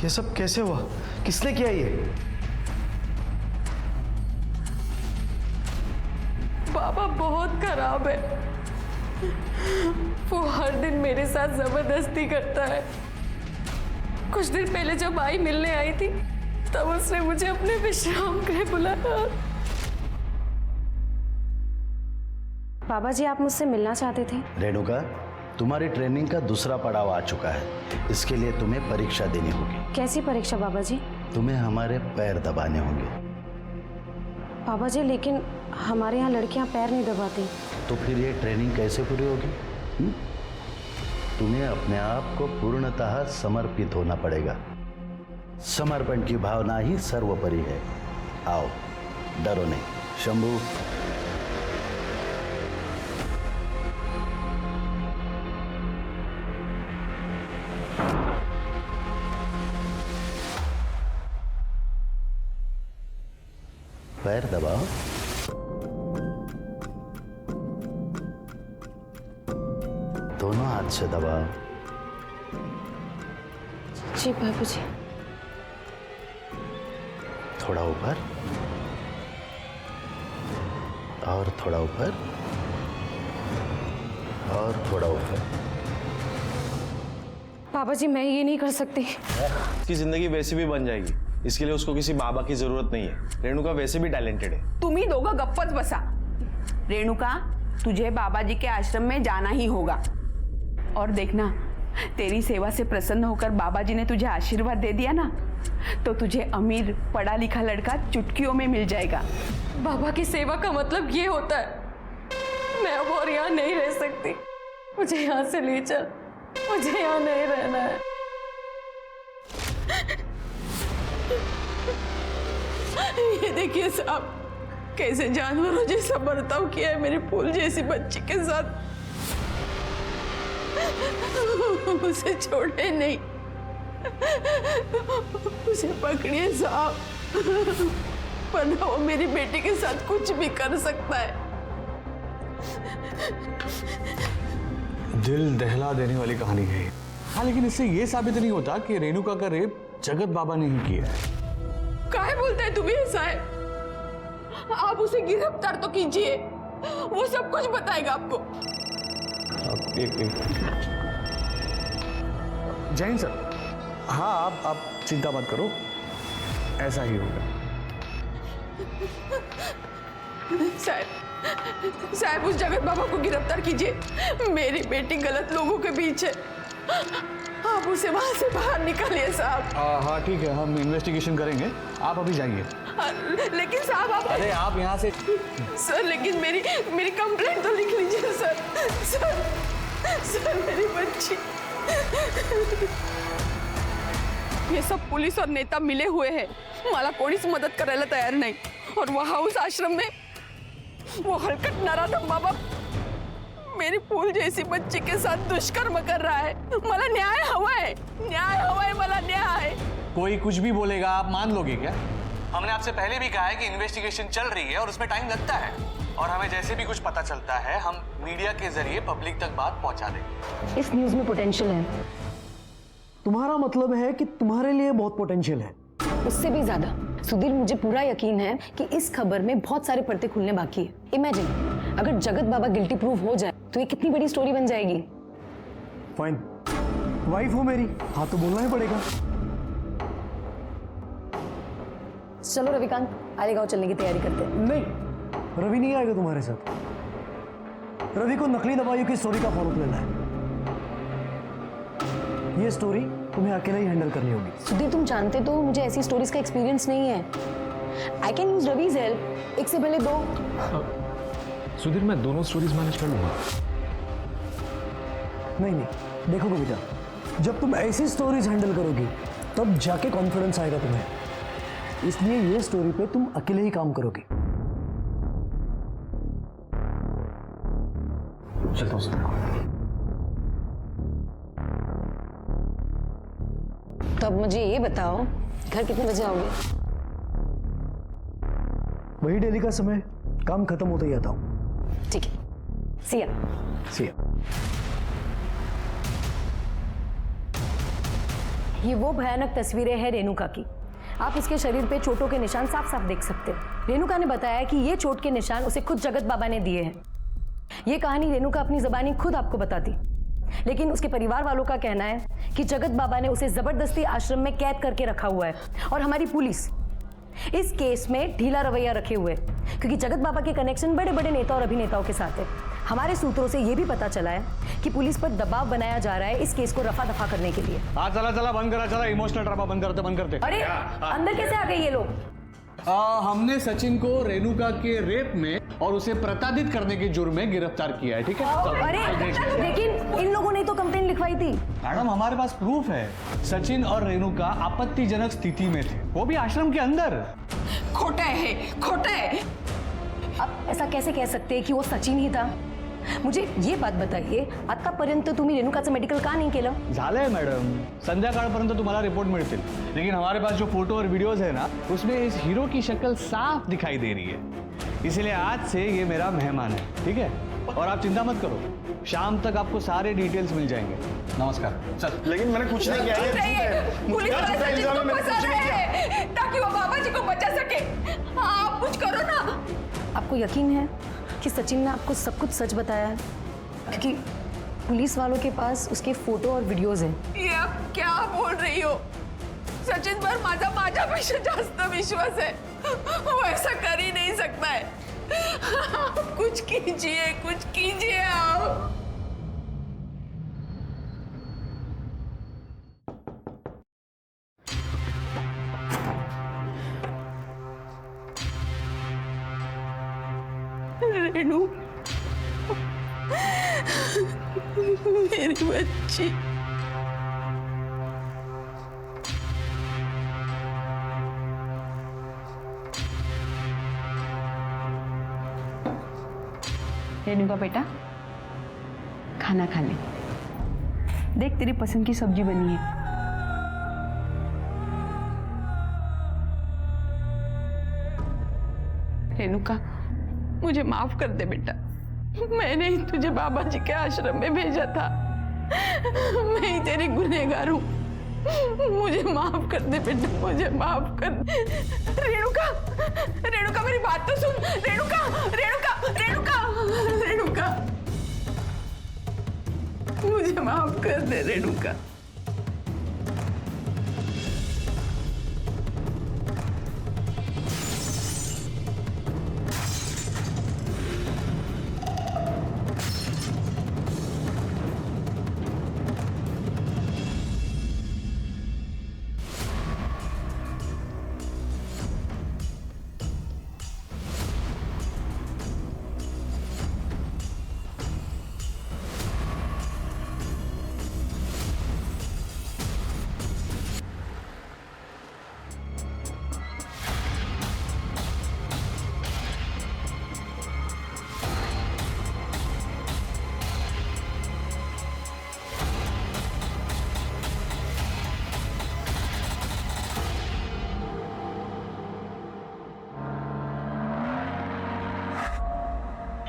ये सब कैसे हुआ? किसने किया ये? बाबा बहुत खराब है। वो हर दिन मेरे साथ जबरदस्ती करता है। कुछ दिन पहले जब आई मिलने आई थी तब उसने मुझे अपने विश्राम गृह बुलाया। बाबा जी, आप मुझसे मिलना चाहते थे? रेणुका, तुम्हारी ट्रेनिंग का दूसरा पड़ाव आ चुका है। इसके लिए तुम्हें परीक्षा देनी होगी। कैसी परीक्षा बाबा जी? तुम्हें हमारे पैर दबाने होंगे। बाबा जी, लेकिन हमारे यहाँ लड़कियाँ पैर नहीं दबाती। तो फिर ये ट्रेनिंग कैसे पूरी होगी? तुम्हें अपने आप को पूर्णतः समर्पित होना पड़ेगा। समर्पण की भावना ही सर्वोपरि है। आओ, डरो नहीं। शंभू, पैर दबाओ। दोनों हाथ से दबाओ। जी बाबू जी। थोड़ा ऊपर और थोड़ा ऊपर और थोड़ा ऊपर। बाबा जी, मैं ये नहीं कर सकती। उसकी जिंदगी वैसे भी बन जाएगी। इसके लिए उसको किसी बाबा की जरूरत नहीं है। रेणुका वैसे भी टैलेंटेड है। तुम ही दोगा गप्पच बसा। रेणुका, तुझे बाबा जी के आश्रम में जाना ही होगा। और देखना, तेरी सेवा से प्रसन्न होकर बाबा जी ने तुझे आशीर्वाद दे दिया ना, तो तुझे अमीर पढ़ा लिखा लड़का चुटकियों में मिल जाएगा। बाबा की सेवा का मतलब ये होता है। मैं अब और यहाँ नहीं रह सकती। मुझे यहाँ से ले चल। मुझे यहाँ नहीं रहना है। ये देखिए साहब, कैसे जानवरों जैसा बर्ताव किया है मेरी फूल जैसी बच्ची के साथ। उसे छोड़े नहीं, उसे पकड़िए साहब, वरना वो मेरी बेटी के साथ कुछ भी कर सकता है। दिल दहला देने वाली कहानी है। हाँ, लेकिन इससे यह साबित नहीं होता कि रेणुका का रेप जगत बाबा ने ही किया है। काहे बोलता है तुम्हें ऐसा है? आप उसे गिरफ्तार तो कीजिए, वो सब कुछ बताएगा आपको। एक जैन सर, हाँ आप चिंता मत करो, ऐसा ही होगा। साहब उस जगत बाबा को गिरफ्तार कीजिए। मेरी बेटी गलत लोगों के बीच है, आप उसे वहां से बाहर निकालिए साहब। हाँ ठीक है, हम इन्वेस्टिगेशन करेंगे, आप अभी जाइए। लेकिन साहब आप, अरे आप यहाँ से। सर लेकिन मेरी कंप्लेंट तो लिख लीजिए सर। सर मेरी बच्ची। ये सब पुलिस और नेता मिले हुए हैं, मला कोणीच मदत करायला तयार नाही। और वहां उस आश्रम में वो हलकट नराधम बाबा मेरी फूल जैसी बच्ची के साथ दुष्कर्म कर रहा है। मला न्याय हवा है, मला न्याय। कोई कुछ भी बोलेगा आप मान लोगे क्या? हमने आपसे पहले भी कहा है कि इन्वेस्टिगेशन चल रही है और उसमें टाइम लगता है, और हमें जैसे भी कुछ पता चलता है हम मीडिया के जरिए पब्लिक तक बात पहुंचा देंगे। इस न्यूज में पोटेंशियल है। तुम्हारा मतलब है कि तुम्हारे लिए बहुत पोटेंशियल है? उससे भी ज्यादा। सुधीर, मुझे पूरा यकीन है कि इस खबर में बहुत सारे पर्दे खुलने बाकी है। इमेजिन, अगर जगत बाबा गिल्टी प्रूव हो जाए तो ये कितनी बड़ी स्टोरी बन जाएगी। फाइन, वाइफ हो मेरी, हाँ तो बोलना ही पड़ेगा। चलो रविकांत, आलेगांव चलने की तैयारी करते हैं। नहीं, रवि नहीं आएगा तुम्हारे साथ। रवि को नकली दवाइयों की स्टोरी का फॉलोअप लेना है। ये स्टोरी तुम्हें अकेले ही हैंडल करनी होगी। सुधीर, तुम जानते तो मुझे ऐसी स्टोरीज का एक्सपीरियंस नहीं है। I can use Ravi's help, एक से पहले दो। सुधीर, मैं दोनों स्टोरीज मैनेज कर लूंगा। नहीं, देखो कविता, जब तुम ऐसी स्टोरीज हैंडल करोगी तब जाके कॉन्फिडेंस आएगा तुम्हें। इसलिए ये स्टोरी पे तुम अकेले ही काम करोगे। चलता हूँ सर। तो अब मुझे ये बताओ, घर कितने बजे आओगे? वही डेली का समय, काम खत्म होते ही आता हूँ। ठीक है, सिया। ये वो भयानक तस्वीरें हैं रेणुका की। आप इसके शरीर पे चोटों के निशान साफ साफ देख सकते हैं। रेणुका ने बताया कि ये चोट के निशान उसे खुद जगत बाबा ने दिए हैं। ये कहानी रेणुका अपनी ज़बानी खुद आपको बताती, लेकिन उसके परिवार वालों का कहना है कि जगत बाबा ने उसे जबरदस्ती आश्रम में कैद करके रखा हुआ है और हमारी पुलिस इस केस में ढीला रवैया रखे हुए, क्योंकि जगत बाबा के कनेक्शन बड़े बड़े नेता और अभिनेताओं के साथ है। हमारे सूत्रों से यह भी पता चला है कि पुलिस पर दबाव बनाया जा रहा है इस केस को रफा दफा करने के लिए। हाँ चला चला बंद करा, चला इमोशनल ड्रामा बंद करते। अरे अंदर कैसे आ गए ये लोग? हमने सचिन को रेणुका के रेप में और उसे प्रताड़ित करने के जुर्म में गिरफ्तार किया है, ठीक है? अरे लेकिन इन लोगों ने तो कंप्लेंट लिखवाई थी। मैडम हमारे पास प्रूफ है, सचिन और रेणुका आपत्तिजनक स्थिति में थे, वो भी आश्रम के अंदर। खोटा है, खोटा है। आप ऐसा कैसे कह सकते हैं की वो सचिन ही था? मुझे ये बात बताइए, आतापर्यंत तुम्ही रेणुकाचं मेडिकल का नाही केलं? झालंय मॅडम, संध्याकाळपर्यंत तुम्हाला रिपोर्ट मिळतील, लेकिन हमारे पास जो फोटो और वीडियोस है ना, उसमें इस हीरो की शक्ल साफ दिखाई दे रही है। इसलिए आज से ये मेरा मेहमान है, ठीक है? और आप चिंता मत करो, शाम तक आपको सारे डिटेल्स मिल जाएंगे। नमस्कार। चल। लेकिन मैंने कुछ नहीं किया। पुलिस वाले सचिन को फंसा रहे हैं ताकि वो बाबा जी को बचा सके। आप कुछ करो ना। आपको यकीन है कि सचिन ने आपको सब कुछ सच बताया है? क्योंकि पुलिस वालों के पास उसके फोटो और वीडियोस हैं। ये आप क्या बोल रही हो? सचिन पर माझ्यापेक्षा जास्त विश्वास है, वो ऐसा कर ही नहीं सकता है। आप कुछ कीजिए आप। रेणु, मेरी बच्ची। रेणुका बेटा, खाना खा ले। देख तेरी पसंद की सब्जी बनी है। रेणुका, मुझे माफ कर दे बेटा, मैंने ही तुझे बाबा जी के आश्रम में भेजा था। मैं ही तेरी गुनहगार हूँ, मुझे माफ कर दे बेटा, मुझे माफ कर दे। रेणुका, रेणुका मेरी बात तो सुन। रेणुका, रेणुका, रेणुका, रेणुका, मुझे माफ कर दे रेणुका।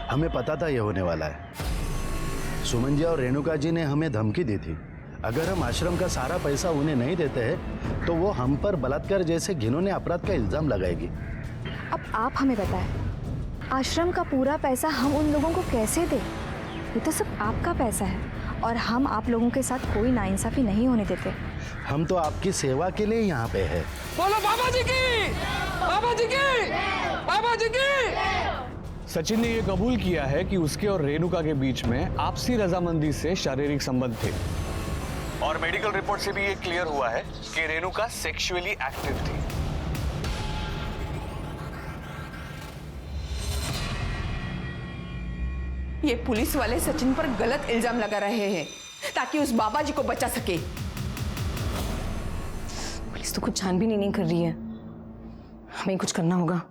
हमें पता था यह होने वाला है। सुमन जी और रेणुका जी ने हमें धमकी दी थी, अगर हम आश्रम का सारा पैसा उन्हें नहीं देते हैं तो वो हम पर बलात्कार जैसे घिनौने अपराध का इल्जाम लगाएगी। अब आप हमें बताएं, आश्रम का पूरा पैसा हम उन लोगों को कैसे दें? ये तो सब आपका पैसा है और हम आप लोगों के साथ कोई नाइंसाफी नहीं होने देते। हम तो आपकी सेवा के लिए यहाँ पे है। बोलो बाबा जी की, बाबा जी की, बाबा जी की। सचिन ने यह कबूल किया है कि उसके और रेणुका के बीच में आपसी रजामंदी से शारीरिक संबंध थे, और मेडिकल रिपोर्ट से भी ये क्लियर हुआ है कि रेणुका सेक्सुअली एक्टिव थी। ये पुलिस वाले सचिन पर गलत इल्जाम लगा रहे हैं ताकि उस बाबा जी को बचा सके। पुलिस तो कुछ छानबीन नहीं कर रही है, हमें कुछ करना होगा।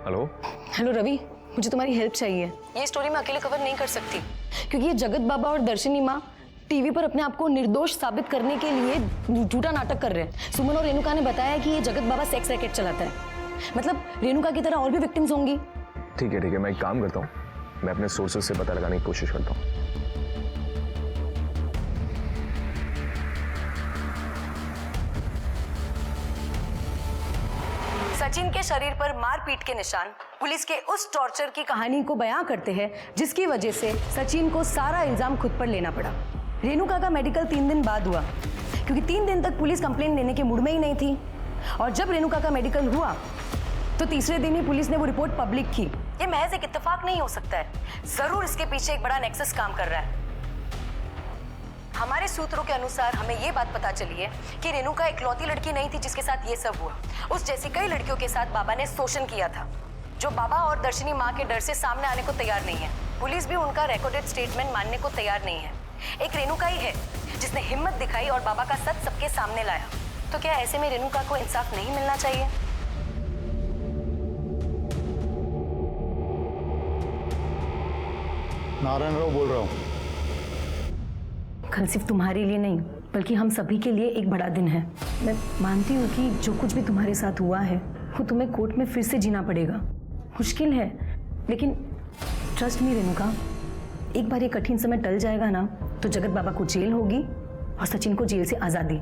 हेलो हेलो रवि, मुझे तुम्हारी हेल्प चाहिए। ये स्टोरी मैं अकेले कवर नहीं कर सकती, क्योंकि ये जगत बाबा और दर्शनी माँ टीवी पर अपने आप को निर्दोष साबित करने के लिए झूठा नाटक कर रहे हैं। सुमन और रेणुका ने बताया कि ये जगत बाबा सेक्स रैकेट चलाता है। मतलब रेणुका की तरह और भी विक्टिम्स होंगी। ठीक है, मैं एक काम करता हूँ, मैं अपने सोर्सेज से पता लगाने की कोशिश करता हूँ। सचिन के शरीर पर मारपीट के निशान पुलिस के उस टॉर्चर की कहानी को बयां करते हैं जिसकी वजह से सचिन को सारा इल्जाम खुद पर लेना पड़ा। रेणुका का मेडिकल 3 दिन बाद हुआ क्योंकि 3 दिन तक पुलिस कंप्लेंट लेने के मूड में ही नहीं थी, और जब रेणुका का मेडिकल हुआ तो तीसरे दिन ही पुलिस ने वो रिपोर्ट पब्लिक की। ये महज एक इत्तेफाक नहीं हो सकता है, जरूर इसके पीछे एक बड़ा नेक्सस काम कर रहा है। हमारे सूत्रों के अनुसार हमें ये बात पता चली है कि रेणुका इकलौती लड़की नहीं थी जिसके साथ ये सब हुआ। उस जैसी कई लड़कियों के साथ बाबा ने शोषण किया था, जो बाबा और दर्शनी माँ के डर से सामने आने को तैयार नहीं है। पुलिस भी उनका रिकॉर्डेड स्टेटमेंट मानने को तैयार नहीं है। एक रेणुका ही है जिसने हिम्मत दिखाई और बाबा का सच सबके सामने लाया। तो क्या ऐसे में रेणुका को इंसाफ नहीं मिलना चाहिए? नारायण राव बोल रहा हूँ। कल सिर्फ तुम्हारे लिए नहीं बल्कि हम सभी के लिए एक बड़ा दिन है। मैं मानती हूँ कि जो कुछ भी तुम्हारे साथ हुआ है वो तुम्हें कोर्ट में फिर से जीना पड़ेगा। मुश्किल है, लेकिन ट्रस्ट मी रेणुका, एक बार ये कठिन समय टल जाएगा ना तो जगत बाबा को जेल होगी और सचिन को जेल से आज़ादी।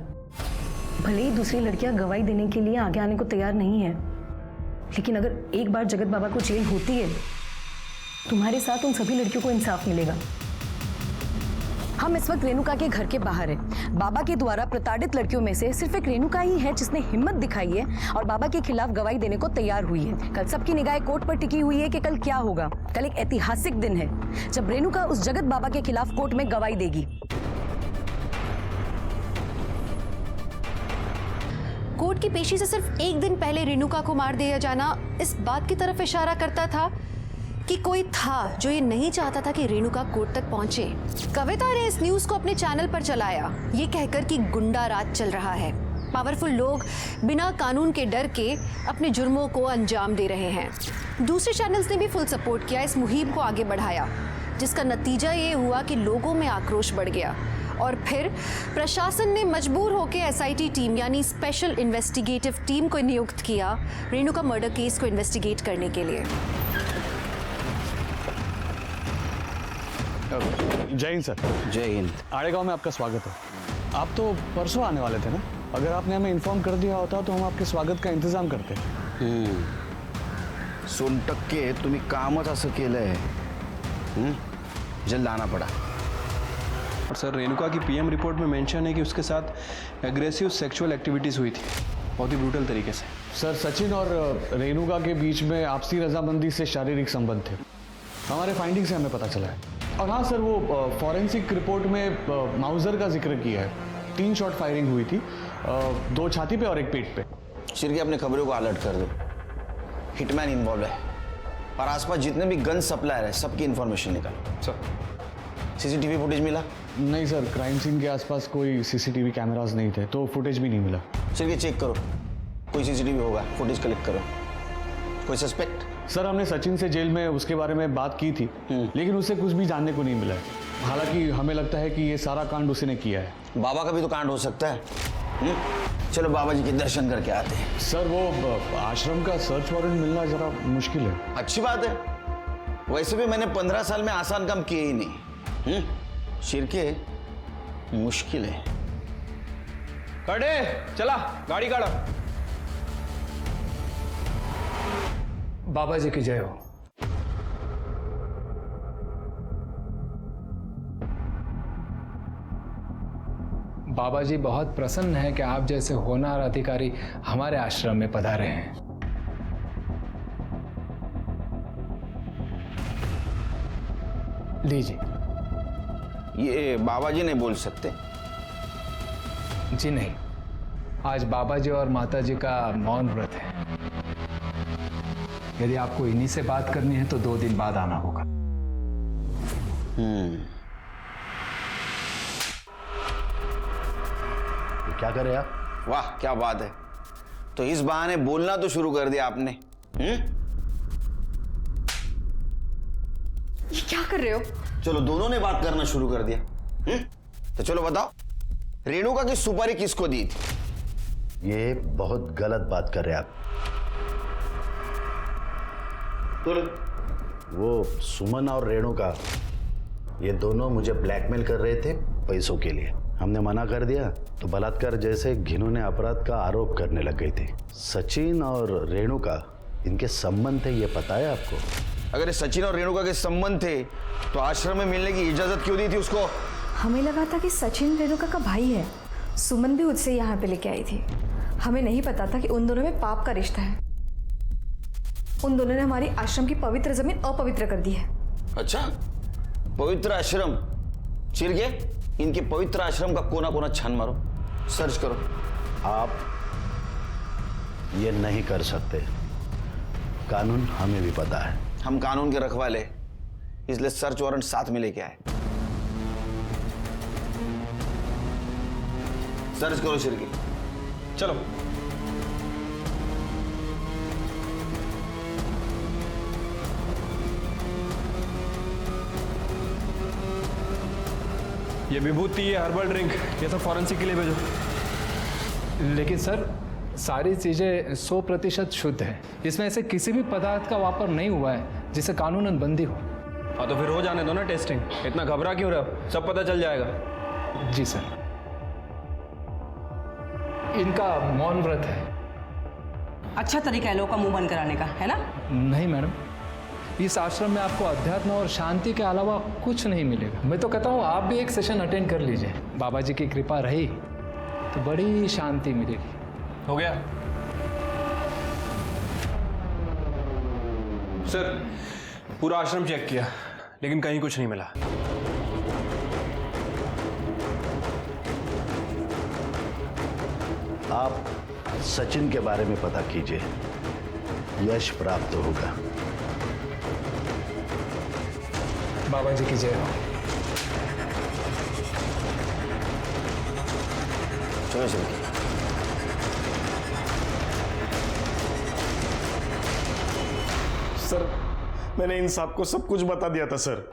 भले ही दूसरी लड़कियां गवाही देने के लिए आगे आने को तैयार नहीं है, लेकिन अगर एक बार जगत बाबा को जेल होती है, तुम्हारे साथ उन सभी लड़कियों को इंसाफ मिलेगा। हम इस वक्त रेणुका के घर के बाहर हैं। बाबा के द्वारा प्रताड़ित लड़कियों में से सिर्फ एक रेणुका ही है जिसने हिम्मत दिखाई है और बाबा के खिलाफ गवाही देने को तैयार हुई है। कल सबकी निगाहें कोर्ट पर टिकी हुई है कि कल क्या होगा। कल एक ऐतिहासिक दिन है जब रेणुका उस जगत बाबा के खिलाफ कोर्ट में गवाही देगी। कोर्ट की पेशी से सिर्फ एक दिन पहले रेणुका को मार दिया जाना इस बात की तरफ इशारा करता था कि कोई था जो ये नहीं चाहता था कि रेणुका कोर्ट तक पहुंचे। कविता ने इस न्यूज को अपने चैनल पर चलाया, ये कहकर कि गुंडा राज चल रहा है। पावरफुल लोग बिना कानून के डर के अपने जुर्मों को अंजाम दे रहे हैं। दूसरे चैनल्स ने भी फुल सपोर्ट किया, इस मुहिम को आगे बढ़ाया, जिसका नतीजा ये हुआ कि लोगों में आक्रोश बढ़ गया और फिर प्रशासन ने मजबूर होकर एसआईटी टीम यानी स्पेशल इन्वेस्टिगेटिव टीम को नियुक्त किया रेणुका मर्डर केस को इन्वेस्टिगेट करने के लिए। जय हिंद सर। जय हिंद। आड़ेगांव में आपका स्वागत है। आप तो परसों आने वाले थे ना? अगर आपने हमें इन्फॉर्म कर दिया होता तो हम आपके स्वागत का इंतजाम करते। सोनटक्के तुम्ही कामच असं केलंय, जल्द आना पड़ा। और सर रेणुका की पीएम रिपोर्ट में मेंशन है कि उसके साथ एग्रेसिव सेक्सुअल एक्टिविटीज़ हुई थी, बहुत ही ब्रूटल तरीके से। सर सचिन और रेणुका के बीच में आपसी रजामंदी से शारीरिक संबंध थे, हमारे फाइंडिंग से हमें पता चला है। और हाँ सर, वो फॉरेंसिक रिपोर्ट में माउजर का जिक्र किया है। 3 शॉट फायरिंग हुई थी, 2 छाती पे और 1 पेट पे। शिरके अपने खबरों को अलर्ट कर दो, हिटमैन इन्वॉल्व है और आसपास जितने भी गन सप्लायर है सबकी इंफॉर्मेशन निकालो। सर सीसीटीवी फुटेज मिला? नहीं सर, क्राइम सीन के आसपास कोई सीसीटीवी कैमरास नहीं थे तो फुटेज भी नहीं मिला। शिरके चेक करो, कोई सीसीटीवी होगा, फुटेज कलेक्ट करो। कोई सस्पेक्ट? सर हमने सचिन से जेल में उसके बारे में बात की थी, लेकिन उससे कुछ भी जानने को नहीं मिला है। हालांकि हमें लगता है कि ये सारा कांड उसी ने किया है। बाबा का भी तो कांड हो सकता है। चलो बाबा जी के दर्शन करके आते हैं। सर वो आश्रम का सर्च वारंट मिलना जरा मुश्किल है। अच्छी बात है, वैसे भी मैंने 15 साल में आसान काम किए ही नहीं। शिरके मुश्किल है। खड़े चला, गाड़ी काढ़ो। बाबा जी की जय हो। बाबा जी बहुत प्रसन्न है कि आप जैसे होनहार अधिकारी हमारे आश्रम में पधारे हैं। लीजिए। ये बाबा जी नहीं बोल सकते? जी नहीं, आज बाबा जी और माता जी का मौन व्रत है। यदि आपको इन्हीं से बात करनी है तो 2 दिन बाद आना होगा। क्या करे आप? वाह क्या बात है, तो इस बहाने बोलना तो शुरू कर दिया आपने। ये क्या कर रहे हो? चलो दोनों ने बात करना शुरू कर दिया। तो चलो बताओ, रेणुका की सुपारी किसको दी थी? ये बहुत गलत बात कर रहे हैं आप। वो सुमन और रेणुका ये दोनों मुझे ब्लैकमेल कर रहे थे पैसों के लिए। हमने मना कर दिया तो बलात्कार जैसे घिनौने अपराध का आरोप करने लग गई थी। सचिन और रेणुका इनके संबंध थे, ये पता है आपको? अगर ये सचिन और रेणुका के संबंध थे तो आश्रम में मिलने की इजाजत क्यों दी थी उसको? हमें लगा था कि सचिन रेणुका का भाई है। सुमन भी उससे यहाँ पे लेके आई थी। हमें नहीं पता था कि उन दोनों में पाप का रिश्ता है। उन दोनों ने हमारी आश्रम की पवित्र जमीन अपवित्र कर दी है। अच्छा, पवित्र आश्रम? चिरगे, इनके पवित्र आश्रम का कोना कोना छान मारो, सर्च करो। आप ये नहीं कर सकते, कानून हमें भी पता है। हम कानून के रखवाले, इसलिए सर्च वारंट साथ में लेके आए। सर्च करो चिरगे। चलो। ये विभूति, ये हर्बल ड्रिंक, ये सब फॉरेंसिक के लिए भेजो। लेकिन सर सारी चीज़ें 100% शुद्ध है। इसमें ऐसे किसी भी पदार्थ का वापर नहीं हुआ है जिसे कानूनन बंदी हो। हाँ तो फिर हो जाने दो ना टेस्टिंग, इतना घबरा क्यों रहे हो? सब पता चल जाएगा। जी सर। इनका मौन व्रत है। अच्छा तरीका है लोगों का मुंह बंद कराने का, है ना? नहीं मैडम, इस आश्रम में आपको अध्यात्म और शांति के अलावा कुछ नहीं मिलेगा। मैं तो कहता हूँ आप भी एक सेशन अटेंड कर लीजिए। बाबा जी की कृपा रही तो बड़ी शांति मिलेगी। हो गया सर, पूरा आश्रम चेक किया लेकिन कहीं कुछ नहीं मिला। आप सचिन के बारे में पता कीजिए, यश प्राप्त होगा। बाबा जी की जय हो। चलो चलो। सर, मैंने इन साहब को सब कुछ बता दिया था सर।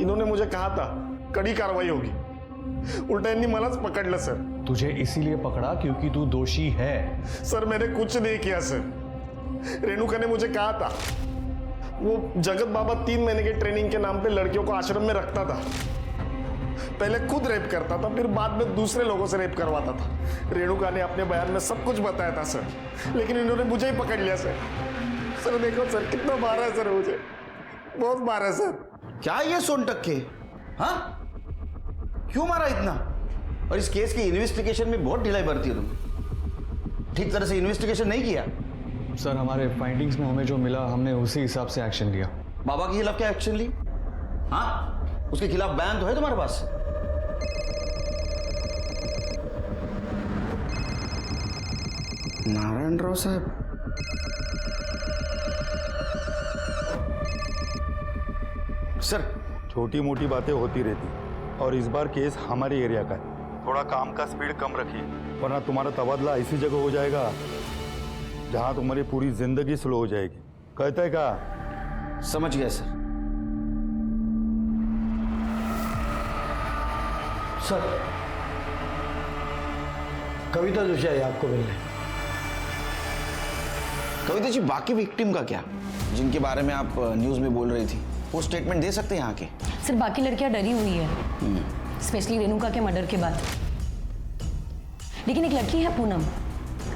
इन्होंने मुझे कहा था कड़ी कार्रवाई होगी, उल्टा इन्हीं मलाज पकड़ ला सर। तुझे इसीलिए पकड़ा क्योंकि तू दोषी है। सर मैंने कुछ नहीं किया सर। रेणुका ने मुझे कहा था वो जगत बाबा 3 महीने के ट्रेनिंग के नाम पे लड़कियों को आश्रम में रखता था। पहले खुद रेप करता था, फिर बाद में दूसरे लोगों से रेप करवाता था। रेणुका ने अपने बयान में सब कुछ बताया था सर, लेकिन इन्होंने मुझे ही पकड़ लिया सर। सर देखो सर, कितना मारा है सर मुझे, बहुत मारा है सर। क्या ये सोन टक्के? हाँ, क्यों मारा इतना? और इस केस की इन्वेस्टिगेशन में बहुत ढिलाई बरती है तुम। ठीक तरह से इन्वेस्टिगेशन नहीं किया। सर हमारे फाइंडिंग्स में हमें जो मिला हमने उसी हिसाब से एक्शन लिया। बाबा के खिलाफ क्या एक्शन ली? हाँ, उसके खिलाफ बयान तो है तुम्हारे पास? नारायण राव साहब, सर छोटी मोटी बातें होती रहती और इस बार केस हमारे एरिया का है। थोड़ा काम का स्पीड कम रखिए, वरना तुम्हारा तबादला ऐसी जगह हो जाएगा जहां तुम्हारी पूरी जिंदगी स्लो हो जाएगी। कहते हैं क्या? समझ गया सर। सर, कविता जोशी आई आपको मिलने। कविता जी, बाकी विक्टिम का क्या, जिनके बारे में आप न्यूज में बोल रही थी? वो स्टेटमेंट दे सकते हैं यहाँ के? सर बाकी लड़कियां डरी हुई है, स्पेशली रेणुका के मर्डर के बाद। लेकिन एक लड़की है पूनम,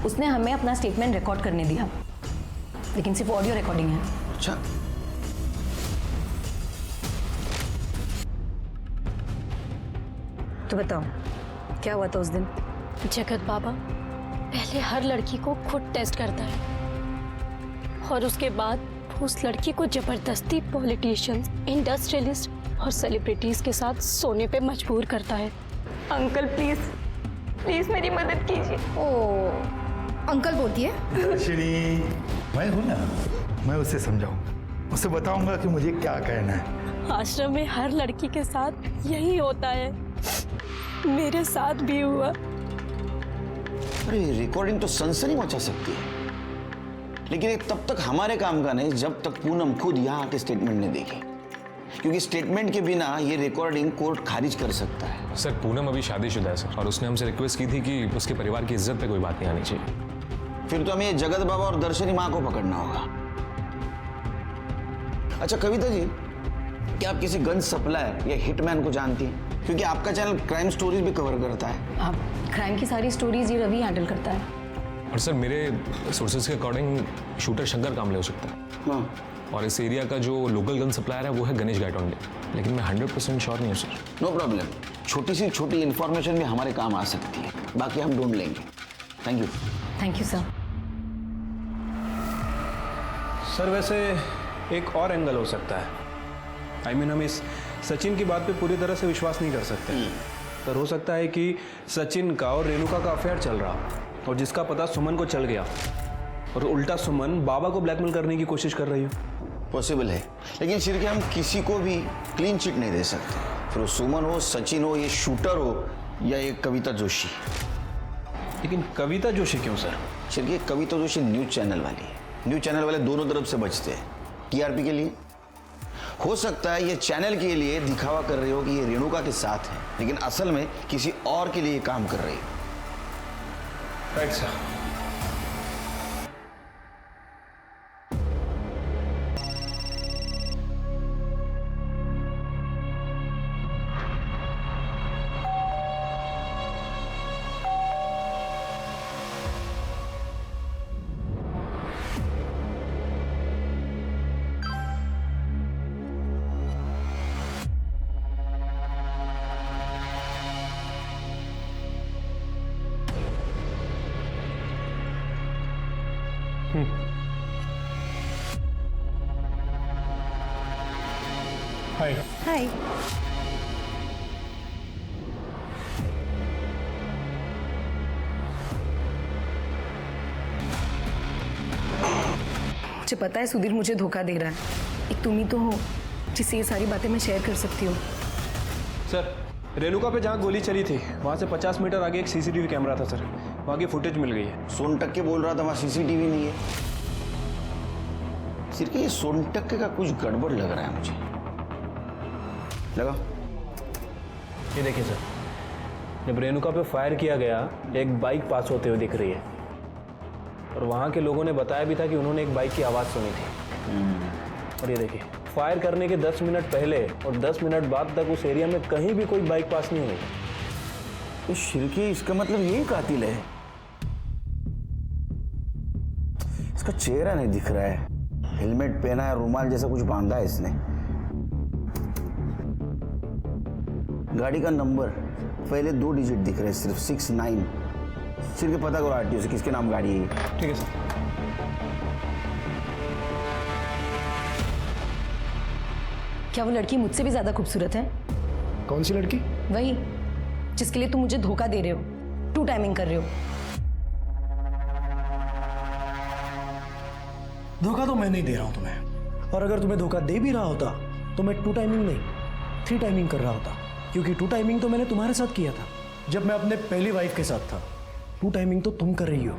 उसने हमें अपना स्टेटमेंट रिकॉर्ड करने दिया, लेकिन सिर्फ ऑडियो रिकॉर्डिंग है। अच्छा, तो बताओ क्या हुआ था उस दिन? जगत बाबा पहले हर लड़की को खुद टेस्ट करता है और उसके बाद उस लड़की को जबरदस्ती पॉलिटिशियंस, इंडस्ट्रियलिस्ट और सेलिब्रिटीज के साथ सोने पे मजबूर करता है। अंकल प्लीज प्लीज मेरी मदद कीजिए। ओ अंकल बोलती है। दर्शिनी, मैं हूं ना, मैं उसे समझाऊं, उसे बताऊंगा कि मुझे क्या कहना है। आश्रम में हर लड़की के साथ यही होता है, मेरे साथ भी हुआ। अरे रिकॉर्डिंग तो सनसनी मचा सकती है, लेकिन ये तब तक हमारे काम का नहीं जब तक पूनम खुद यहाँ आके स्टेटमेंट नहीं देगी, क्योंकि स्टेटमेंट के बिना ये रिकॉर्डिंग कोर्ट खारिज कर सकता है। सर पूनम अभी शादीशुदा है सर, और उसने हमसे रिक्वेस्ट की थी कि उसके परिवार की इज्जत पे कोई बात नहीं आनी चाहिए। फिर तो हमें जगत बाबा और दर्शनी माँ को पकड़ना होगा। अच्छा कविता जी, क्या आप किसी गन सप्लायर या हिटमैन को जानती हैं? क्योंकि आपका चैनल क्राइम स्टोरीज भी कवर करता है। आप क्राइम की सारी स्टोरीज ये रवि हैंडल करता है। और सर मेरे सोर्सेज के अकॉर्डिंग शूटर शंकर कामले हो सकता है। हाँ। और इस एरिया का जो लोकल गन सप्लायर है वो है गणेश गायटोंडे, लेकिन मैं 100% श्योर नहीं हूँ सर। नो प्रॉब्लम, छोटी सी छोटी इन्फॉर्मेशन भी हमारे काम आ सकती है, बाकी हम ढूंढ लेंगे। Thank you. Thank you sir. Sir वैसे एक और एंगल हो सकता है। I mean, हम इस सचिन की बात पे पूरी तरह से विश्वास नहीं कर सकते, पर हो सकता है कि सचिन का और रेणुका का अफेयर चल रहा और जिसका पता सुमन को चल गया और उल्टा सुमन बाबा को ब्लैकमेल करने की कोशिश कर रही हो। पॉसिबल है, लेकिन सिर्फ हम किसी को भी क्लीन चिट नहीं दे सकते, फिर वो सुमन हो, सचिन हो, ये शूटर हो या ये कविता जोशी। लेकिन कविता जोशी क्यों सर? सिर्फ ये कविता जोशी न्यूज चैनल वाली है। न्यूज चैनल वाले दोनों तरफ से बचते हैं, टीआरपी के लिए। हो सकता है ये चैनल के लिए दिखावा कर रही हो कि ये रेणुका के साथ है, लेकिन असल में किसी और के लिए काम कर रही है। Right sir. हाय। हाय। मुझे पता है सुधीर मुझे धोखा दे रहा है। एक तुम ही तो हो जिससे ये सारी बातें मैं शेयर कर सकती हूँ। सर रेणुका पे जहाँ गोली चली थी वहाँ से 50 मीटर आगे एक सीसीटीवी कैमरा था सर, वहाँ की फुटेज मिल गई है। सोनटक्के बोल रहा था वहाँ सीसीटीवी नहीं है। सिर्फ ये सोनटक्के का कुछ गड़बड़ लग रहा है मुझे। लगा? ये देखिए सर, जब रेणुका पे फायर किया गया एक बाइक पास होते हुए दिख रही है और वहाँ के लोगों ने बताया भी था कि उन्होंने एक बाइक की आवाज़ सुनी थी। और ये देखिए फायर करने के 10 मिनट पहले और 10 मिनट बाद तक उस एरिया में कहीं भी कोई बाइक पास नहीं हुई। तो शिरके इसका मतलब यही कातिल है। इसका चेहरा नहीं दिख रहा है, हेलमेट पहना है, रुमाल जैसा कुछ बांधा है इसने। गाड़ी का नंबर पहले 2 डिजिट दिख रहे हैं, सिर्फ 69। सिर्फ पता करो आरटीओ से किसके नाम गाड़ी है। ठीक है सर। क्या वो लड़की मुझसे भी ज्यादा खूबसूरत है? कौन सी लड़की? वही जिसके लिए तुम मुझे धोखा दे रहे हो, 2 टाइमिंग कर रहे हो। धोखा तो मैं नहीं दे रहा हूं तुम्हें, और अगर तुम्हें धोखा दे भी रहा होता तो मैं 2 टाइमिंग नहीं 3 टाइमिंग कर रहा होता, क्योंकि 2 टाइमिंग तो मैंने तुम्हारे साथ किया था जब मैं अपने पहली वाइफ के साथ था। 2 टाइमिंग तो तुम कर रही हो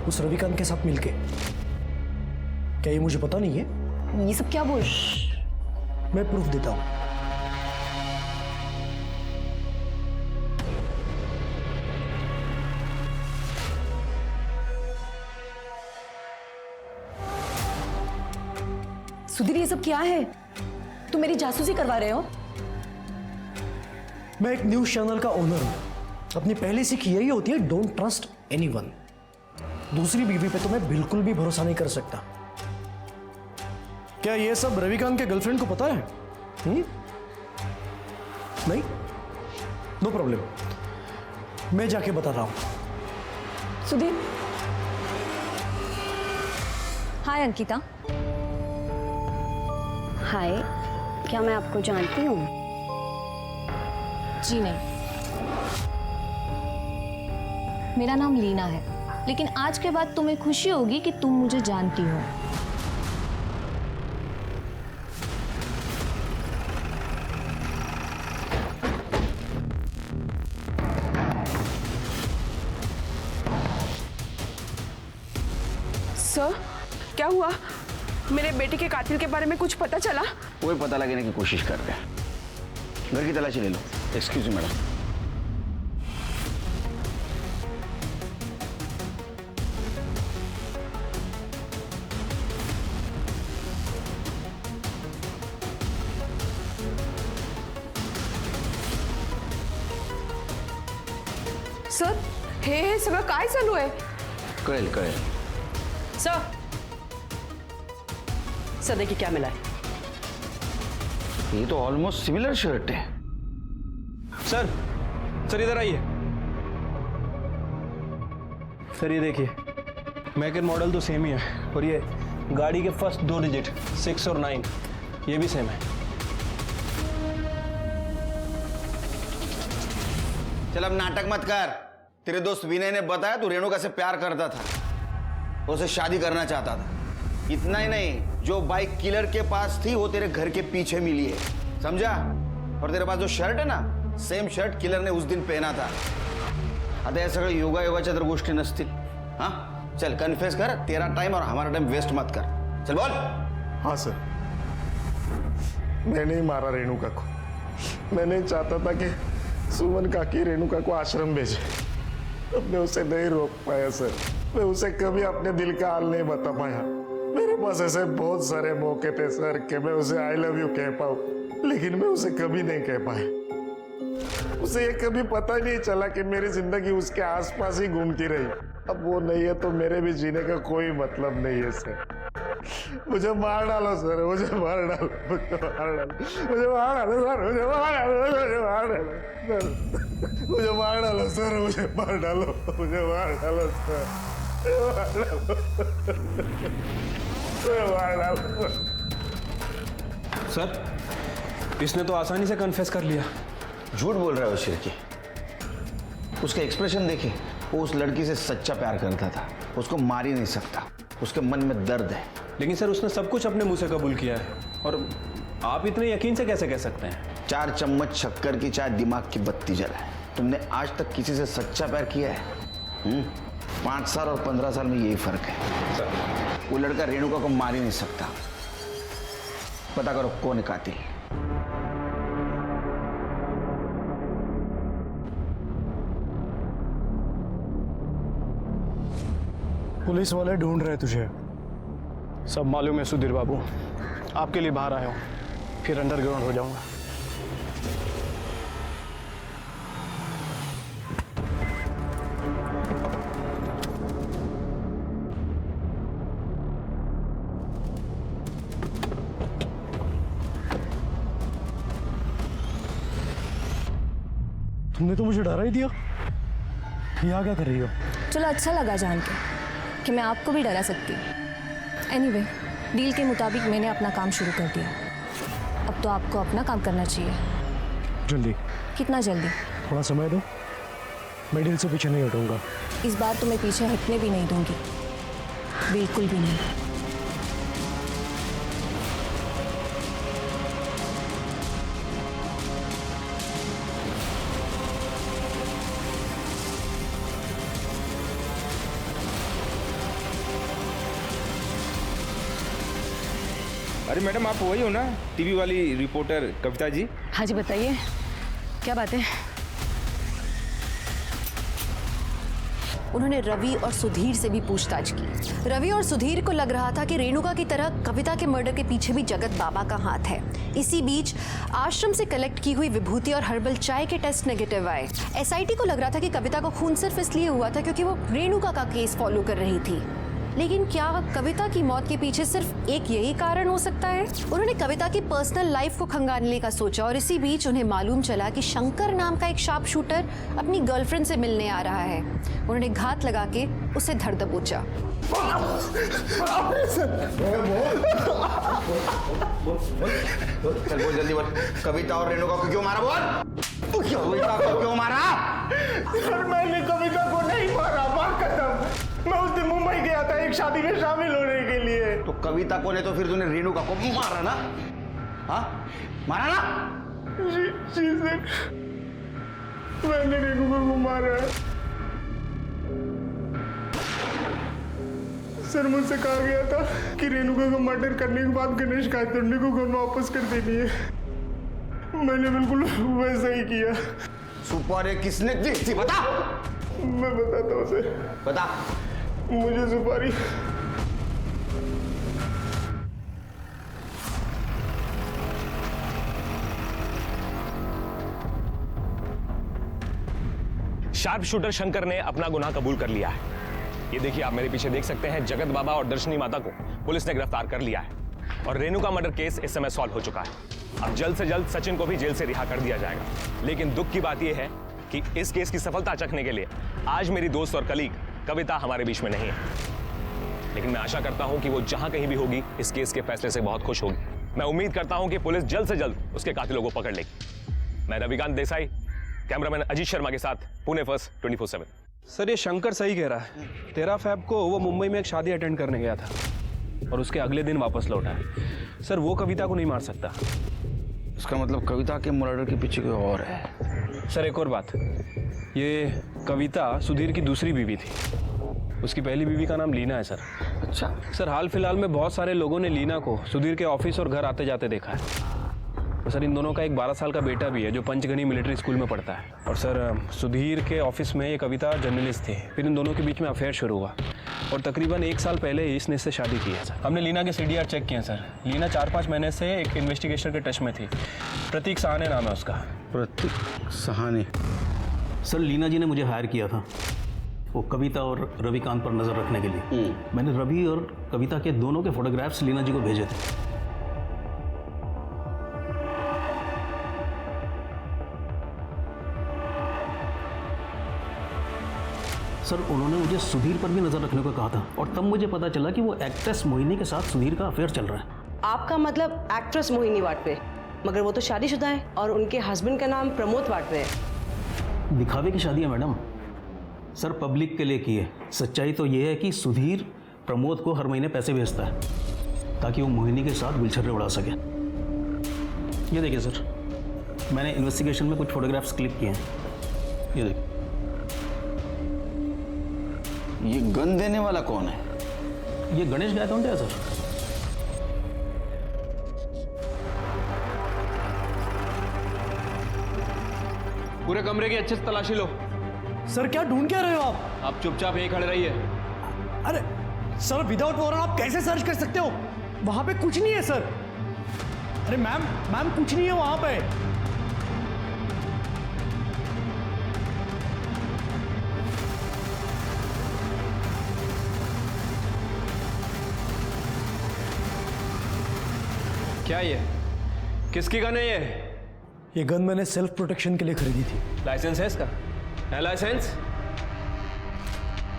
उस रविकांत के साथ मिलके। क्या ये मुझे पता नहीं है? ये सब क्या बोल? मैं प्रूफ देता हूं। सुधीर ये सब क्या है? तुम मेरी जासूसी करवा रहे हो? मैं एक न्यूज चैनल का ओनर हूं। अपनी पहली सीख यही होती है, डोंट ट्रस्ट एनीवन। दूसरी बीवी पे तो मैं बिल्कुल भी भरोसा नहीं कर सकता। क्या ये सब रविकांत के गर्लफ्रेंड को पता है? नहीं? नो प्रॉब्लम, मैं जाके बता रहा हूं। सुधीर। हाय अंकिता। हाय, क्या मैं आपको जानती हूँ? जी नहीं, मेरा नाम लीना है, लेकिन आज के बाद तुम्हें खुशी होगी कि तुम मुझे जानती हो। सर क्या हुआ? मेरे बेटे के कातिल के बारे में कुछ पता चला? कोई पता लगाने की कोशिश कर रहे हैं। घर की तलाशी ले लो। Excuse me madam. सर हे सगळं काय चालू आहे? कळेल कळेल. सर सर देखिए क्या मिला है. ये तो ऑलमोस्ट सिमिलर शर्ट है. सर सर इधर आइए. सर ये देखिए, मेक एंड मॉडल तो सेम ही है और ये गाड़ी के फर्स्ट 2 डिजिट 6 और 9 ये भी सेम है. चल अब नाटक मत कर. तेरे दोस्त विनय ने बताया तू रेणुका से प्यार करता था, उसे शादी करना चाहता था. इतना ही नहीं, जो बाइक किलर के पास थी वो तेरे घर के पीछे मिली है, समझा? और तेरे पास जो शर्ट है ना, सेम शर्ट किलर ने उस दिन पहना था. आता या सगळं योगायोगाच्या तर गोष्टी नसतील. हाँ चल कन्फेस कर, तेरा टाइम और हमारा टाइम वेस्ट मत कर. चल बोल. हाँ सर, मैंने ही मारा रेणुका को. मैं नहीं चाहता था कि सुमन काकी रेणुका को आश्रम भेजे. अब मैं उसे नहीं रोक पाया सर. मैं उसे कभी अपने दिल का हाल नहीं बता पाया. मेरे पास ऐसे बहुत सारे मौके थे सर कि मैं उसे आई लव यू कह पाऊं, लेकिन मैं उसे कभी नहीं कह पाया. उसे ये कभी पता ही नहीं चला कि मेरी जिंदगी उसके आसपास ही घूमती रही. अब वो नहीं है तो मेरे भी जीने का कोई मतलब नहीं है सर. मुझे मार डालो सर, मुझे मार डालो, मुझे मार डालो, मुझे मार डालो सर, मुझे मार डालो, मुझे मार डालो, मुझे मार डालो सर, मुझे मार डालो, मुझे मार डालो सर, मुझे मार डालो. सर इसने तो आसानी से कन्फेस कर लिया. झूठ बोल रहा है वो शिरकी. उसका एक्सप्रेशन देखिए, वो उस लड़की से सच्चा प्यार करता था. उसको मार ही नहीं सकता, उसके मन में दर्द है. लेकिन सर उसने सब कुछ अपने मुंह से कबूल किया है, और आप इतने यकीन से कैसे कह सकते हैं? 4 चम्मच शक्कर की चाय दिमाग की बत्ती जलाए. तुमने आज तक किसी से सच्चा प्यार किया है? 5 साल और 15 साल में यही फर्क है सर. वो लड़का रेणुका को मार ही नहीं सकता. पता करो कौन है कातिल. पुलिस वाले ढूंढ रहे तुझे. सब मालूम है सुधीर बाबू. आपके लिए बाहर आया हूँ, फिर अंडरग्राउंड हो जाऊंगा. तुमने तो मुझे डरा ही दिया. यहाँ क्या कर रही हो? चलो अच्छा लगा जान के कि मैं आपको भी डरा सकती हूँ. एनीवे, डील के मुताबिक मैंने अपना काम शुरू कर दिया. अब तो आपको अपना काम करना चाहिए. जल्दी. कितना जल्दी? थोड़ा समय दो, मैं डील से पीछे नहीं हटूंगा. इस बार तो मैं पीछे हटने भी नहीं दूंगी, बिल्कुल भी नहीं. अरे मैडम, आप वही हो ना, टीवी वाली रिपोर्टर कविता जी? हाँ जी, बताइए क्या बात है? उन्होंने रवि और सुधीर से भी पूछताछ की. रवि और सुधीर को लग रहा था कि रेणुका की तरह कविता के मर्डर के पीछे भी जगत बाबा का हाथ है. इसी बीच आश्रम से कलेक्ट की हुई विभूति और हर्बल चाय के टेस्ट नेगेटिव आए. एसआईटी को लग रहा था कि कविता को खून सिर्फ इसलिए हुआ था क्योंकि वो रेणुका का केस फॉलो कर रही थी. लेकिन क्या कविता की मौत के पीछे सिर्फ एक यही कारण हो सकता है? उन्होंने कविता की पर्सनल लाइफ को खंगालने का सोचा और इसी बीच उन्हें मालूम चला कि शंकर नाम का एक शार्प शूटर अपनी गर्लफ्रेंड से मिलने आ रहा है. उन्होंने घात लगा के उसे धर दबोचा. चल बोल, जल्दी बोल. कविता और रेणुका को क्यों मारा? बोल. कविता को क्यों मारा? सर मैंने कविता को नहीं मारा, बात खत्म. मैं उस दिन मुंबई गया था एक शादी में शामिल होने के लिए. तो कविता को ने तो फिर तूने रेणुका को मारा ना? हाँ मारा ना? जी सर, मैंने रेणुका को मारा. सर मुझसे कहा गया था कि रेणुका को मर्डर करने के बाद गणेश कायतुंडे को घर में वापस कर देनी है. मैंने बिल्कुल वैसा ही किया. सुपारी किसने दी थी बता? मैं बताता हूँ सर. बता. मुझे सुपारी शार्प शूटर शंकर ने अपना गुनाह कबूल कर लिया है। ये देखिए, आप मेरे पीछे देख सकते हैं, जगत बाबा और दर्शनी माता को पुलिस ने गिरफ्तार कर लिया है और रेणुका मर्डर केस इस समय सॉल्व हो चुका है। अब जल्द से जल्द सचिन को भी जेल से रिहा कर दिया जाएगा। लेकिन दुख की बात यह है कि इस केस की सफलता चखने के लिए आज मेरी दोस्त और कलीग कविता हमारे बीच में नहीं है। लेकिन मैं आशा करता हूं कि वो जहां कहीं भी होगी इस केस के फैसले से बहुत खुश होगी। मैं उम्मीद करता हूं कि पुलिस जल्द से जल्द उसके कातिलों को पकड़ लेगी। मैं रविकांत देसाई, कैमरामैन अजीत शर्मा के साथ, पुणे फर्स्ट 24/7। सर, ये शंकर सही कह रहा है। 13 फ़रवरी को वो मुंबई में एक शादी अटेंड करने गया था और उसके अगले दिन वापस लौटा है। सर, वो कविता को नहीं मार सकता। इसका मतलब कविता के मर्डर के पीछे कोई और है। सर, एक और बात, ये कविता सुधीर की दूसरी बीवी थी। उसकी पहली बीवी का नाम लीना है सर। अच्छा सर, हाल फिलहाल में बहुत सारे लोगों ने लीना को सुधीर के ऑफिस और घर आते जाते देखा है। और सर, इन दोनों का एक 12 साल का बेटा भी है जो पंचगनी मिलिट्री स्कूल में पढ़ता है। और सर, सुधीर के ऑफिस में ये कविता जर्नलिस्ट थी। फिर इन दोनों के बीच में अफेयर शुरू हुआ और तकरीबन 1 साल पहले ही इसने इससे शादी की है। सर, हमने लीना के CDR चेक किए सर। लीना 4-5 महीने से एक इन्वेस्टिगेशन के टच में थी। प्रतीक सहाने नाम है उसका। प्रतीक सहाने? सर, लीना जी ने मुझे हायर किया था वो कविता और रविकांत पर नज़र रखने के लिए। मैंने रवि और कविता के दोनों के फोटोग्राफ्स लीना जी को भेजे थे। सर, उन्होंने मुझे सुधीर पर भी नज़र रखने को कहा था और तब मुझे पता चला कि वो एक्ट्रेस मोहिनी के साथ सुधीर का अफेयर चल रहा है। आपका मतलब एक्ट्रेस मोहिनी वाटवे, मगर वो तो शादीशुदा है और उनके हस्बैंड का नाम प्रमोद वाटवे है। दिखावे की शादी है मैडम। सर, पब्लिक के लिए की है। सच्चाई तो ये है कि सुधीर प्रमोद को हर महीने पैसे भेजता है ताकि वो मोहिनी के साथ गुलछर्रे उड़ा सके। ये देखिए सर, मैंने इन्वेस्टिगेशन में कुछ फोटोग्राफ्स क्लिक किए हैं। ये देखिए। ये गन देने वाला कौन है? ये गणेश गायकवाड है सर। पूरे कमरे की अच्छे से तलाशी लो। सर, क्या ढूंढ क्या रहे हो आप? आप चुपचाप यहीं खड़े रहिए। अरे सर, विदाउट वारंट आप कैसे सर्च कर सकते हो? वहां पे कुछ नहीं है सर। अरे मैम कुछ नहीं है वहां पे। क्या ये? किसकी गन है ये गन मैंने सेल्फ प्रोटेक्शन के लिए खरीदी थी। लाइसेंस है इसका? है लाइसेंस?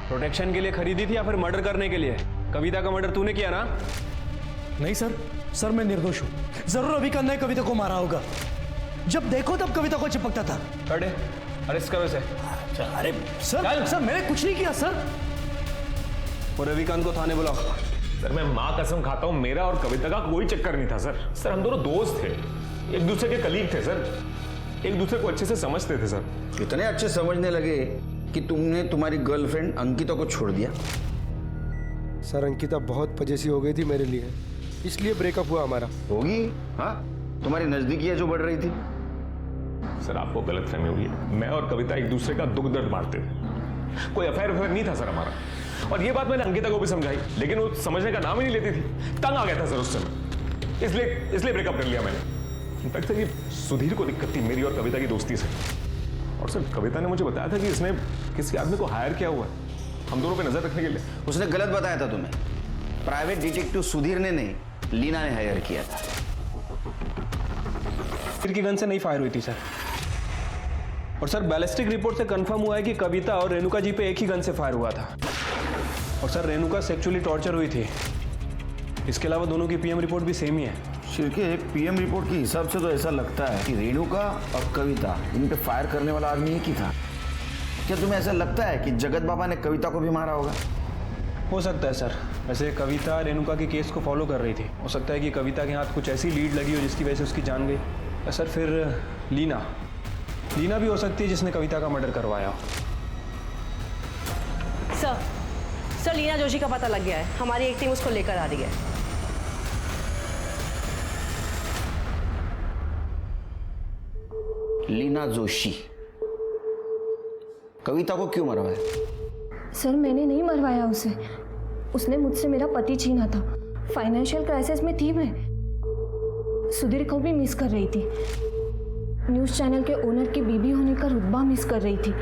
प्रोटेक्शन के लिए खरीदी थी या फिर मर्डर करने के लिए? कविता का मर्डर तूने किया ना? नहीं सर, मैं निर्दोष हूं। जरूर रविकांत ने कविता को मारा होगा। जब देखो तब कविता को चिपकता था। अरे अरेस्ट करो इसे। अरे सर मैंने कुछ नहीं किया सर। वो रविकांत को थाने बुलाओ। सर, मैं माँ कसम खाता हूँ, मेरा और कविता का कोई चक्कर नहीं था सर। सर, हम दोनों दोस्त थे, एक दूसरे के कलीग थे सर, एक दूसरे को अच्छे से समझते थे सर। इतने अच्छे समझने लगे कि तुमने तुम्हारी गर्लफ्रेंड अंकिता को छोड़ दिया? सर, अंकिता बहुत पजेसिव हो गई थी मेरे लिए, इसलिए ब्रेकअप हुआ हमारा। होगी, हाँ, तुम्हारी नजदीकियां जो बढ़ रही थी। सर, आपको गलतफहमी हुई है। मैं और कविता एक दूसरे का दुख दर्द बांटते थे, कोई अफेयर नहीं था सर हमारा। और ये बात मैंने अंकिता को भी समझाई, लेकिन वो समझने का नाम ही नहीं लेती थी। तंग आ गया था सर उस समय, इसलिए ब्रेकअप कर लिया मैंने। इनफैक्ट सर, ये सुधीर को दिक्कत थी मेरी और कविता की दोस्ती से। और सर, कविता ने मुझे बताया था कि इसने किसी आदमी को हायर किया हुआ है हम दोनों पे नजर रखने के लिए। उसने गलत बताया था तुम्हें। प्राइवेट डिटेक्टिव सुधीर ने नहीं, लीना ने हायर किया था। फिर की गन से नहीं फायर हुई थी सर। और सर, बैलिस्टिक रिपोर्ट से कंफर्म हुआ है कि कविता और रेणुका जी पे एक ही गन से फायर हुआ था। और सर, रेणुका सेक्सुअली टॉर्चर हुई थी। इसके अलावा दोनों की PM रिपोर्ट भी सेम ही है। शिरके, एक PM रिपोर्ट के हिसाब से तो ऐसा लगता है कि रेणुका और कविता इन पे फायर करने वाला आदमी एक ही था। क्या तुम्हें ऐसा लगता है कि जगत बाबा ने कविता को भी मारा होगा? हो सकता है सर। वैसे कविता रेणुका के केस को फॉलो कर रही थी। हो सकता है कि कविता के हाथ कुछ ऐसी लीड लगी हो जिसकी वजह से उसकी जान गई। सर, फिर लीना भी हो सकती है जिसने कविता का मर्डर करवाया। सर, लीना जोशी का पता लग गया है। हमारी एक टीम उसको लेकर आ रही है। लीना जोशी कविता को क्यों मरवाया? सर, मैंने नहीं मरवाया उसे। उसने मुझसे मेरा पति छीना था। फाइनेंशियल क्राइसिस में थी मैं। सुधीर को भी मिस कर रही थी। न्यूज़ चैनल के ओनर की बीबी होने का रुतबा मिस कर रही थी।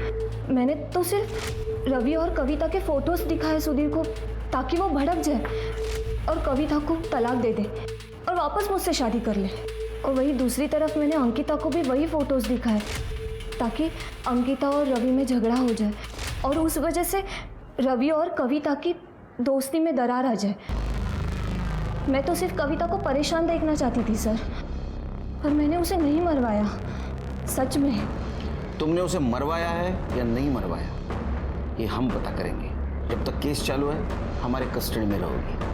मैंने तो सिर्फ रवि और कविता के फोटोज दिखाए सुधीर को ताकि वो भड़क जाए और कविता को तलाक दे दे और वापस मुझसे शादी कर ले। और वही दूसरी तरफ मैंने अंकिता को भी वही फोटोज दिखाए ताकि अंकिता और रवि में झगड़ा हो जाए और उस वजह से रवि और कविता की दोस्ती में दरार आ जाए। मैं तो सिर्फ कविता को परेशान देखना चाहती थी सर, पर मैंने उसे नहीं मरवाया। सच में। तुमने उसे मरवाया है या नहीं मरवाया ये हम पता करेंगे। जब तक केस चालू है हमारे कस्टडी में रहोगी।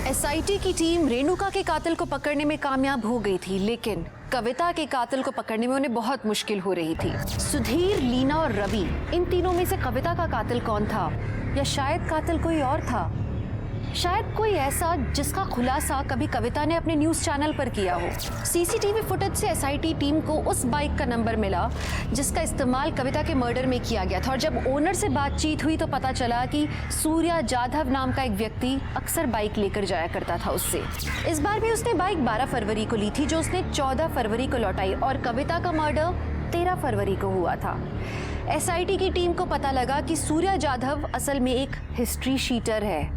एसआईटी की टीम रेणुका के कातिल को पकड़ने में कामयाब हो गई थी, लेकिन कविता के कातिल को पकड़ने में उन्हें बहुत मुश्किल हो रही थी। सुधीर, लीना और रवि, इन तीनों में से कविता का कातिल कौन था, या शायद कातिल कोई और था? शायद कोई ऐसा जिसका खुलासा कभी कविता ने अपने न्यूज़ चैनल पर किया हो। सीसीटीवी फुटेज से एसआईटी टीम को उस बाइक का नंबर मिला जिसका इस्तेमाल कविता के मर्डर में किया गया था, और जब ओनर से बातचीत हुई तो पता चला कि सूर्या जाधव नाम का एक व्यक्ति अक्सर बाइक लेकर जाया करता था उससे। इस बार भी उसने बाइक 12 फरवरी को ली थी, जो उसने 14 फरवरी को लौटाई, और कविता का मर्डर 13 फरवरी को हुआ था। एसआईटी की टीम को पता लगा कि सूर्या जाधव असल में एक हिस्ट्री शीटर है।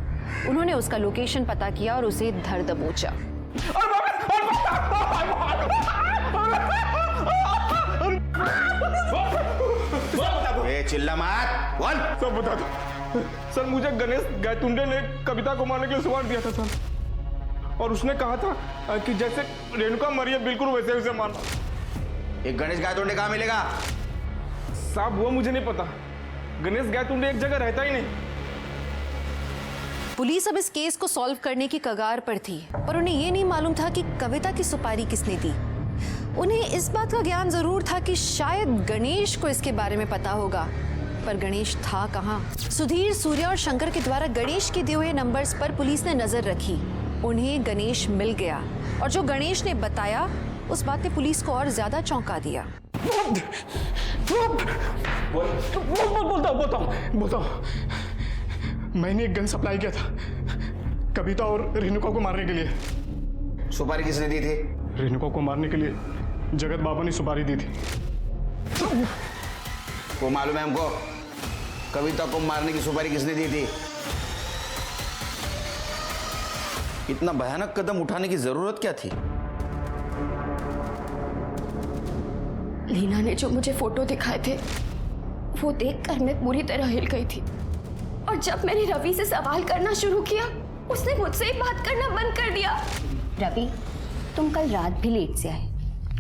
उन्होंने उसका लोकेशन पता किया और उसे धर दबोचा। चिल्ला मत, बोल। सब बता दो सर। मुझे गणेश गायतुंडे ने कविता को मारने के लिए सुवार दिया था सर, और उसने कहा था कि जैसे रेणुका मरी है बिल्कुल वैसे उसे मारना। एक गणेश गायतुंडे कहाँ मिलेगा? साहब वो मुझे नहीं पता। गणेश गायतुंडे एक जगह रहता ही नहीं। पुलिस अब इस केस को सॉल्व करने की कगार पर थी, पर उन्हें यह नहीं मालूम था कि कविता की सुपारी किसने दी। उन्हें इस बात का ज्ञान जरूर था कि शायद गणेश को इसके बारे में पता होगा, पर गणेश था कहाँ? सुधीर, सूर्या और शंकर के द्वारा गणेश के दिए हुए नंबर्स पर पुलिस ने नजर रखी। उन्हें गणेश मिल गया, और जो गणेश ने बताया उस बात ने पुलिस को और ज्यादा चौंका दिया। बोलता हूँ। मैंने एक गन सप्लाई किया था कविता और रेणुका को मारने के लिए। सुपारी किसने दी थी? रेणुका को मारने के लिए जगत बाबा ने सुपारी दी थी। वो मालूम है हमको। कविता को मारने की सुपारी किसने दी थी? इतना भयानक कदम उठाने की जरूरत क्या थी? लीना ने जो मुझे फोटो दिखाए थे वो देखकर मैं पूरी तरह हिल गई थी, और जब मैंने रवि से सवाल करना शुरू किया उसने मुझसे ही बात करना बंद कर दिया। रवि, तुम कल रात भी लेट से आए,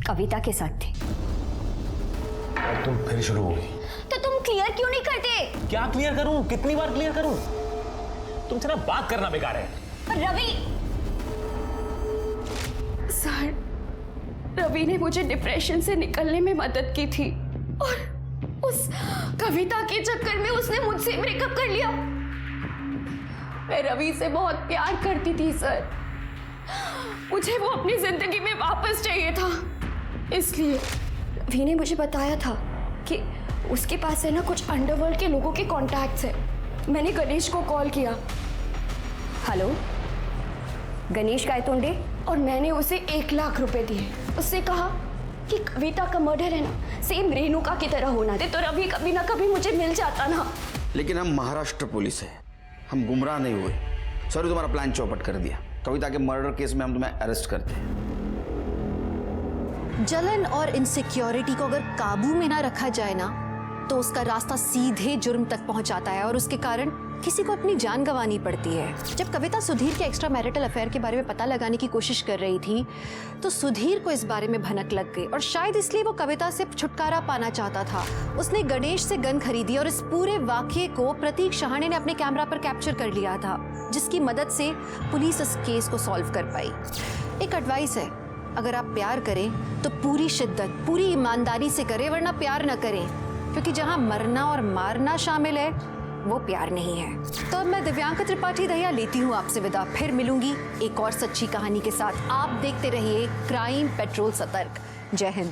कविता के साथ थे। और तुम फिर शुरू हो गई। तो तुम क्लियर क्यों नहीं करते? क्या क्लियर करूं? कितनी बार क्लियर करूं? तुमसे ना बात करना बेकार है। रवि सर, रवि ने मुझे डिप्रेशन से निकलने में मदद की थी, और उस कविता के चक्कर में उसने मुझसे ब्रेकअप कर लिया। मैं रवि से बहुत प्यार करती थी सर, मुझे वो अपनी जिंदगी में वापस चाहिए था। इसलिए रवि ने मुझे बताया था कि उसके पास है ना कुछ अंडरवर्ल्ड के लोगों के कॉन्टैक्ट्स है। मैंने गणेश को कॉल किया। हेलो, गणेश गायतुंडे? और मैंने उसे 1 लाख रुपए दिए। उससे कहा कि कविता का मर्डर है ना सेम रेणुका की तरह होना दे, तो रवि कभी ना कभी मुझे मिल जाता ना। लेकिन हम महाराष्ट्र पुलिस है, हम गुमराह नहीं हुए। सॉरी, तुम्हारा प्लान चौपट कर दिया। कविता के मर्डर केस में हम तुम्हें अरेस्ट करते हैं। जलन और इनसिक्योरिटी को अगर काबू में ना रखा जाए ना तो उसका रास्ता सीधे जुर्म तक पहुंचाता है, और उसके कारण किसी को अपनी जान गंवानी पड़ती है। जब कविता सुधीर के एक्स्ट्रा मैरिटल अफेयर के बारे में पता लगाने की कोशिश कर रही थी तो सुधीर को इस बारे में भनक लग गई, और शायद इसलिए वो कविता से छुटकारा पाना चाहता था। उसने गणेश से गन खरीदी, और इस पूरे वाकये को प्रतीक शहाणे ने अपने कैमरा पर कैप्चर कर लिया था, जिसकी मदद से पुलिस इस केस को सॉल्व कर पाई। एक एडवाइस है, अगर आप प्यार करें तो पूरी शिद्दत, पूरी ईमानदारी से करें, वरना प्यार न करें, क्योंकि जहां मरना और मारना शामिल है वो प्यार नहीं है। तो अब मैं दिव्यांका त्रिपाठी दहिया लेती हूँ आपसे विदा। फिर मिलूंगी एक और सच्ची कहानी के साथ। आप देखते रहिए क्राइम पेट्रोल सतर्क। जय हिंद।